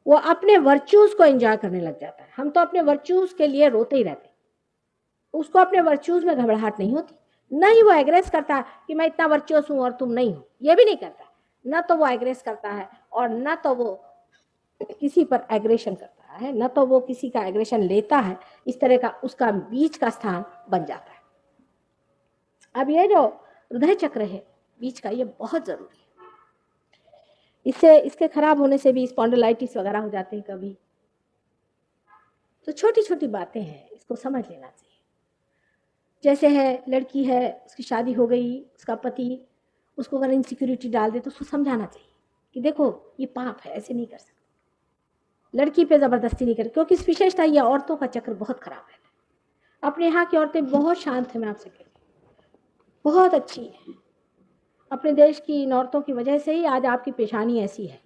वो अपने वर्च्यूज को एंजॉय करने लग जाता है। हम तो अपने वर्च्यूज के लिए रोते ही रहते, उसको अपने वर्च्यूज में घबराहट नहीं होती। न ही वो एग्रेस करता है कि मैं इतना वर्च्यूअस हूं और तुम नहीं हो, ये भी नहीं करता। न तो वो एग्रेस करता है और न तो वो किसी पर एग्रेशन करता है, न तो वो किसी का एग्रेशन लेता है। इस तरह का उसका बीच का स्थान बन जाता है। अब ये जो हृदय चक्र है बीच का, ये बहुत जरूरी है। इससे इसके खराब होने से भी स्पॉन्डिलाइटिस वगैरह हो जाते हैं कभी। तो छोटी छोटी बातें हैं, इसको समझ लेना चाहिए। जैसे है, लड़की है, उसकी शादी हो गई, उसका पति उसको अगर इनसिक्योरिटी डाल दे तो उसको समझाना चाहिए कि देखो ये पाप है, ऐसे नहीं कर सकते। लड़की पे जबरदस्ती नहीं कर, क्योंकि इस विशेषता ये औरतों का चक्र बहुत खराब है। अपने यहाँ की औरतें बहुत शांत है, मैं आपसे कहती हूँ, बहुत अच्छी है। अपने देश की इन औरतों की वजह से ही आज आपकी पेशानी ऐसी है।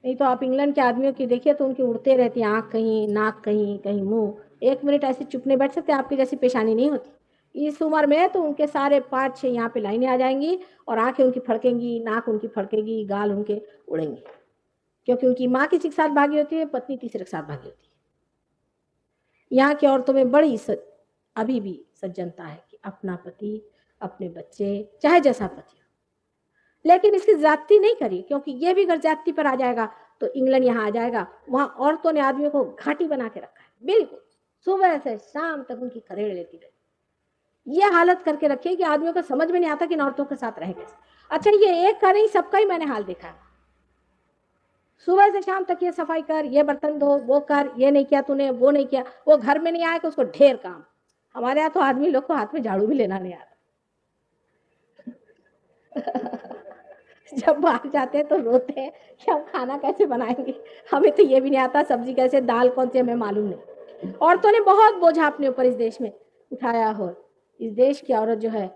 नहीं तो आप इंग्लैंड के आदमियों की देखिए तो उनकी उड़ते रहती आंख कहीं, नाक कहीं, कहीं मुंह। एक मिनट ऐसे चुप नहीं बैठ सकते, आपकी जैसी पेशानी नहीं होती। इस उम्र में तो उनके सारे 5-6 यहाँ पे लाइनें आ जाएंगी और आंखें उनकी फड़केंगी, नाक उनकी फड़केगी, गाल उनके उड़ेंगे, क्योंकि उनकी माँ किसी के साथ भागी होती है, पत्नी तीसरे के साथ भागी होती है। यहाँ की औरतों में बड़ी अभी भी सज्जनता है कि अपना पति, अपने बच्चे, चाहे जैसा पति हो, लेकिन इसकी ज्यादती नहीं करी, क्योंकि ये भी अगर ज्यादती पर आ जाएगा तो इंग्लैंड यहाँ आ जाएगा। वहां औरतों ने आदमियों को घाटी बना के रखा है, बिल्कुल सुबह से शाम तक उनकी खरेड़ लेती रही। ये हालत करके रखी है कि आदमियों को समझ में नहीं आता कि इन औरतों के साथ रहे कैसे। अच्छा, ये एक का नहीं, सबका ही मैंने हाल देखा है। सुबह से शाम तक ये सफाई कर, ये बर्तन धो, वो कर, ये नहीं किया तूने, वो नहीं किया, वो घर में नहीं आया कि उसको ढेर काम। हमारे यहाँ तो आदमी लोग को हाथ में झाड़ू भी लेना नहीं आता। जब बाहर जाते हैं तो रोते हैं कि हम खाना कैसे बनाएंगे, हमें तो ये भी नहीं आता, सब्जी कैसे, दाल कौन सी, हमें मालूम नहीं। औरतों ने बहुत बोझा अपने ऊपर इस देश में उठाया हो। इस देश की औरत जो है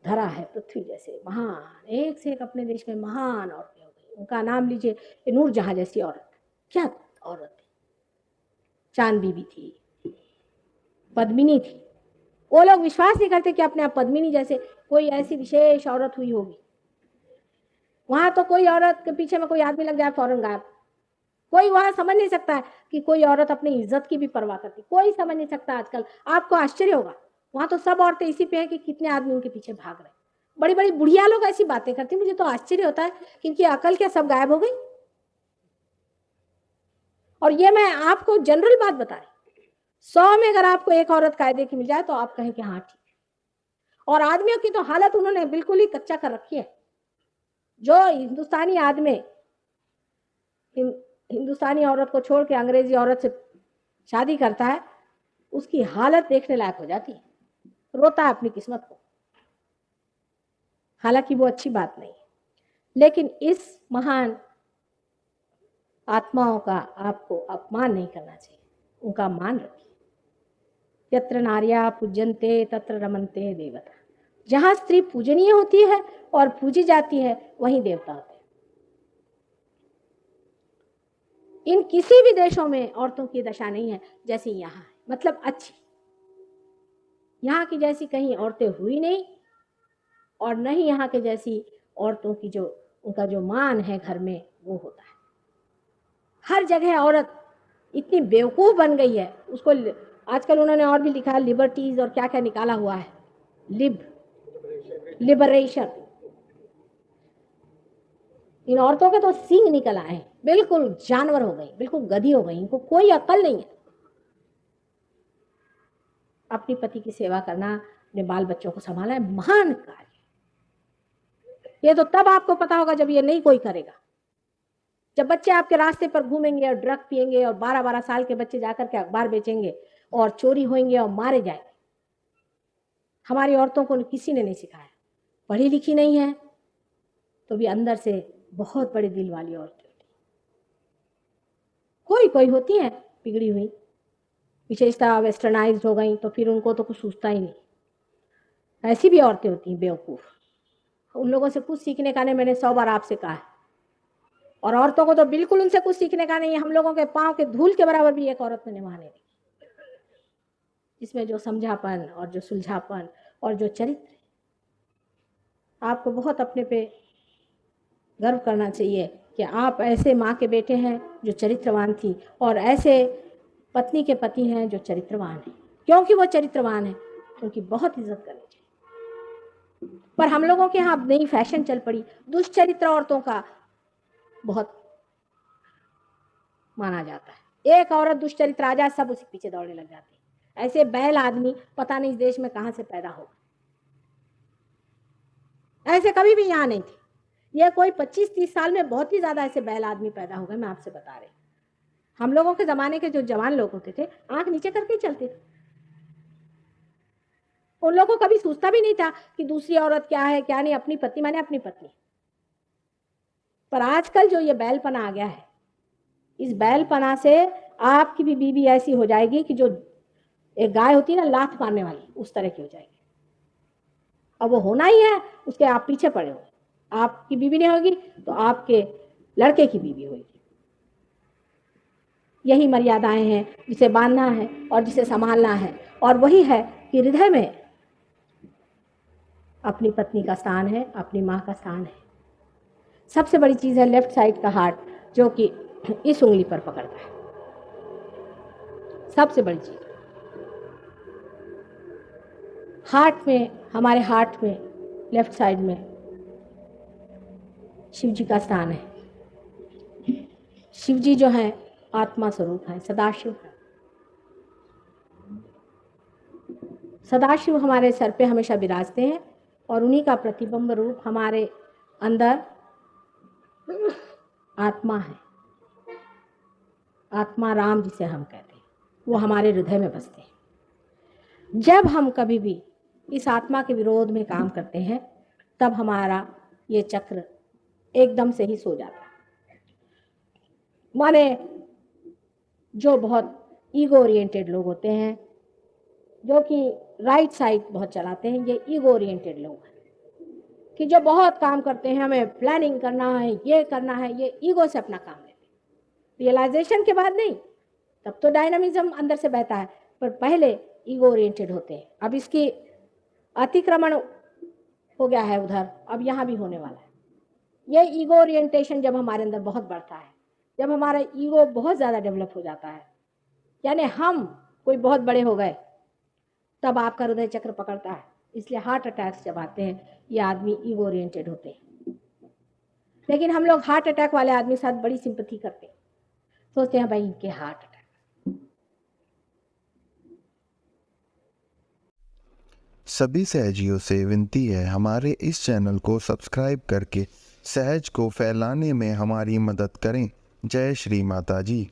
धरा है पृथ्वी जैसे महान, एक से एक अपने देश में महान औरतें हो गई। उनका नाम लीजिए, नूरजहां जैसी औरत, क्या औरत थी। चांद बीबी थी, पद्मिनी थी। वो लोग विश्वास नहीं करते कि अपने आप पद्मिनी जैसे कोई ऐसी विशेष औरत हुई होगी। वहां तो कोई औरत के पीछे में कोई आदमी लग जाए फौरन गायब। कोई वहां समझ नहीं सकता है कि कोई औरत अपनी इज्जत की भी परवाह करती, कोई समझ नहीं सकता। आजकल आपको आश्चर्य होगा, वहां तो सब औरतें इसी पे है कि कितने आदमी उनके पीछे भाग रहे। बड़ी बड़ी बुढ़िया लोग ऐसी बातें करती, मुझे तो आश्चर्य होता है कि इनकी अकल क्या सब गायब हो गई। और ये मैं आपको जनरल बात बता रही, 100 में अगर आपको एक औरत कायदे की मिल जाए तो आप कहें कि हाँ ठीक। और आदमियों की तो हालत उन्होंने बिल्कुल ही कच्चा कर रखी है। जो हिंदुस्तानी आदमी हिंदुस्तानी औरत को छोड़ के अंग्रेजी औरत से शादी करता है, उसकी हालत देखने लायक हो जाती है, रोता है अपनी किस्मत को। हालांकि वो अच्छी बात नहीं है, लेकिन इस महान आत्माओं का आपको अपमान नहीं करना चाहिए, उनका मान रखिए। यत्र नार्या पूज्यन्ते तत्र रमन्ते देवता। जहां स्त्री पूजनीय होती है और पूजी जाती है वहीं देवता होते हैं। इन किसी भी देशों में औरतों की दशा नहीं है जैसी यहाँ है, मतलब अच्छी। यहाँ की जैसी कहीं औरतें हुई नहीं, और नहीं यहाँ के जैसी औरतों की जो उनका जो मान है घर में वो होता है। हर जगह औरत इतनी बेवकूफ बन गई है, उसको आजकल उन्होंने और भी लिखा है लिबर्टीज और क्या क्या निकाला हुआ है, लिबरेशन। इन औरतों के तो सींग निकल आए हैं, बिल्कुल जानवर हो गई, बिल्कुल गधी हो गई, इनको कोई अकल नहीं है। अपने पति की सेवा करना, अपने बाल बच्चों को संभालना है महान कार्य। ये तो तब आपको पता होगा जब ये नहीं कोई करेगा। जब बच्चे आपके रास्ते पर घूमेंगे और ड्रग पिएंगे और 12-12 साल के बच्चे जाकर के अखबार बेचेंगे और चोरी होंगे और मारे जाएंगे। हमारी औरतों को किसी ने नहीं सिखाया, पढ़ी लिखी नहीं है तो भी अंदर से बहुत बड़े दिल वाली औरतें होती, कोई कोई होती हैं बिगड़ी हुई, विशेषता वेस्टर्नाइज्ड हो गई तो फिर उनको तो कुछ सूझता ही नहीं। ऐसी भी औरतें होती हैं बेवकूफ, उन लोगों से कुछ सीखने का नहीं, मैंने 100 बार आपसे कहा है। और औरतों को तो बिल्कुल उनसे कुछ सीखने का नहीं है। हम लोगों के पांव के धूल के बराबर भी एक औरत ने वहां नहीं देखी, जिसमें जो समझापन और जो सुलझापन और जो चरित्र। आपको बहुत अपने पे गर्व करना चाहिए कि आप ऐसे माँ के बेटे हैं जो चरित्रवान थी और ऐसे पत्नी के पति हैं जो चरित्रवान हैं। क्योंकि वो चरित्रवान है उनकी बहुत इज्जत करनी चाहिए। पर हम लोगों के यहाँ अब नई फैशन चल पड़ी, दुष्चरित्र औरतों का बहुत माना जाता है। एक औरत दुष्चरित्र आ जाए सब उसी पीछे दौड़ने लग जाते हैं। ऐसे बैल आदमी पता नहीं इस देश में कहाँ से पैदा होगा, ऐसे कभी भी यहाँ नहीं थे। ये कोई 25-30 साल में बहुत ही ज्यादा ऐसे बैल आदमी पैदा हो गए, मैं आपसे बता रही। हम लोगों के जमाने के जो जवान लोग होते थे आंख नीचे करके ही चलते थे। उन लोगों को कभी सोचता भी नहीं था कि दूसरी औरत क्या है क्या नहीं, अपनी पत्नी माने अपनी पत्नी। पर आजकल जो ये बैलपना आ गया है, इस बैलपना से आपकी भी बीवी ऐसी हो जाएगी कि जो एक गाय होती है ना लात मारने वाली, उस तरह की हो जाएगी। अब वो होना ही है, उसके आप पीछे पड़े हो। आपकी बीवी नहीं होगी तो आपके लड़के की बीवी होगी। यही मर्यादाएं हैं जिसे बांधना है और जिसे संभालना है, और वही है कि हृदय में अपनी पत्नी का स्थान है, अपनी माँ का स्थान है। सबसे बड़ी चीज़ है लेफ्ट साइड का हार्ट, जो कि इस उंगली पर पकड़ता है। सबसे बड़ी चीज हार्ट में, हमारे हार्ट में लेफ्ट साइड में शिव जी का स्थान है। शिव जी जो है आत्मा स्वरूप है, सदाशिव है। सदाशिव हमारे सर पे हमेशा विराजते हैं और उन्हीं का प्रतिबिंब रूप हमारे अंदर आत्मा है। आत्मा राम जिसे हम कहते हैं, वो हमारे हृदय में बसते हैं। जब हम कभी भी इस आत्मा के विरोध में काम करते हैं तब हमारा ये चक्र एकदम से ही सो जाता है। माने जो बहुत ईगो ओरिएंटेड लोग होते हैं, जो कि राइट साइड बहुत चलाते हैं, ये ईगो ओरिएंटेड लोग हैं कि जो बहुत काम करते हैं, हमें प्लानिंग करना है, ये करना है, ये ईगो से अपना काम लेते हैं। रियलाइजेशन के बाद नहीं, तब तो डायनामिज्म अंदर से बहता है, पर पहले ईगो ओरिएंटेड होते हैं। अब इसकी अतिक्रमण हो गया है उधर, अब यहाँ भी होने वाला है। ये ईगो ओरिएंटेशन जब हमारे अंदर बहुत बढ़ता है, जब हमारा ईगो बहुत ज़्यादा डेवलप हो जाता है, यानी हम कोई बहुत बड़े हो गए, तब आपका हृदय चक्र पकड़ता है। इसलिए हार्ट अटैक्स जब आते हैं, ये आदमी ईगो ओरिएंटेड होते हैं। लेकिन हम लोग हार्ट अटैक वाले आदमी के साथ बड़ी सिंपैथी करते हैं, सोचते हैं भाई इनके हार्ट अटैक। सभी सहजियों से विनती है, हमारे इस चैनल को सब्सक्राइब करके सहज को फैलाने में हमारी मदद करें। जय श्री माता जी।